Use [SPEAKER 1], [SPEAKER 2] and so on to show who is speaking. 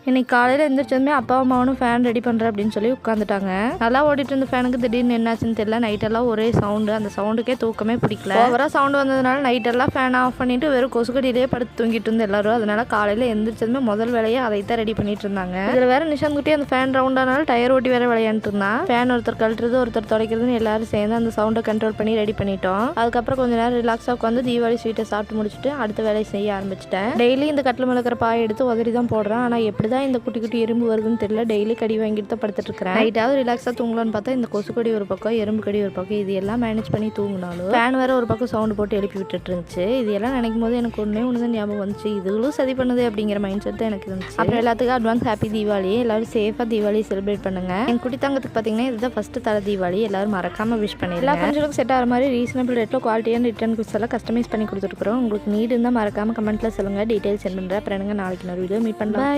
[SPEAKER 1] இன்னைக்கு காலையில் எழுந்திரிச்சதுமே அப்பா அம்மாவும் ஃபேன் ரெடி பண்ணுறேன் அப்படின்னு சொல்லி உட்காந்துட்டாங்க. நல்லா ஓடிட்டு இருந்த ஃபேனுக்கு திடீர்னு என்னாச்சுன்னு தெரியல. நைட்டெல்லாம் ஒரே சவுண்டு, அந்த சவுண்டுக்கே தூக்கமே பிடிக்கல. ஓவராக சவுண்டு வந்ததுனால நைட்டெல்லாம் ஃபேன் ஆஃப் பண்ணிட்டு வெறும் கொசுக்கடியிலேயே படுத்து தூங்கிட்டு இருந்த எல்லாரும். அதனால காலையில் எழுந்திரிச்சதுமே முதல் வேலையை அதை தான் ரெடி பண்ணிட்டு இருந்தாங்க. இதில் வேற நிஷாந்த் குட்டி அந்த ஃபேன் ரவுண்டானால டயர் ஓட்டி வேற விளையாண்டுட்டு இருந்தான். ஃபேன் ஒருத்தர் கழட்டுறது ஒருத்தர் துடைக்கிறதுன்னு எல்லாரும் சேர்ந்து அந்த சவுண்டை கண்ட்ரோல் பண்ணி ரெடி பண்ணிட்டோம். அதுக்கப்புறம் கொஞ்ச நேரம் ரிலாக்ஸாக உட்காந்து தீபாவளி ஸ்வீட்டை சாப்பிட்டு முடிச்சுட்டு அடுத்த வேலையை செய்ய ஆரம்பிச்சிட்டேன். டெய்லி இந்த கட்டில் மேலே இருக்கிற பாயை எடுத்து உதறி தான் போடுறேன். ஆனால் எப்படி தான் இந்த குட்டி குட்டி எறும்பு வருதுன்னு தெரியல. டெய்லி கடி வாங்கிட்டு தான் படுத்துட்டு இருக்கிறேன். நைட்டாவது ரிலாக்ஸாக தூங்கலான்னு பார்த்தா இந்த கொசு கடி ஒரு பக்கம், எறும்பு கடி ஒரு பக்கம், இது எல்லாம் மேனேஜ் பண்ணி தூங்கினாலும் ஃபேன் வேற ஒரு பக்கம் சவுண்டு போட்டு எழுப்பி விட்டுட்டு இருந்துச்சு. இது எல்லாம் நினைக்கும் போது எனக்கு ஒன்று தான் ஞாபகம் வந்துச்சு, இதுகளும் சரி பண்ணுது அப்படிங்கிற மைண்ட் செட் தான் எனக்கு இருந்துச்சு. அப்புறம் எல்லாத்துக்கும் அட்வான்ஸ் ஹாப்பி தீபாவளி. எல்லாரும் சேஃபாக தீபாவளி செலிப்ரேட் பண்ணுங்க. என் குட்டி தங்கத்துக்கு பார்த்தீங்கன்னா இதுதான் ஃபர்ஸ்ட் தலை தீபாவளி. எல்லாரும் மறக்காம விஷ் பண்ணி எல்லா ஃபங்க்ஷனுக்கும் செட் ஆகிற மாதிரி ரீசனபிள் ரேட்டில் குவாலிட்டியான ரிட்டர்ன் கிஃப்ட்ஸ் எல்லாம் கஸ்டமைஸ் பண்ணி கொடுத்துருக்கோம். உங்களுக்கு நீட் இருந்தால் மறக்காம கமெண்ட்ல சொல்லுங்க, டீடைல்ஸ் சென்ட் பண்ணுறேன். அப்புறம் நாளைக்கு ஒரு வீடியோ மீட் பண்ணலாம்.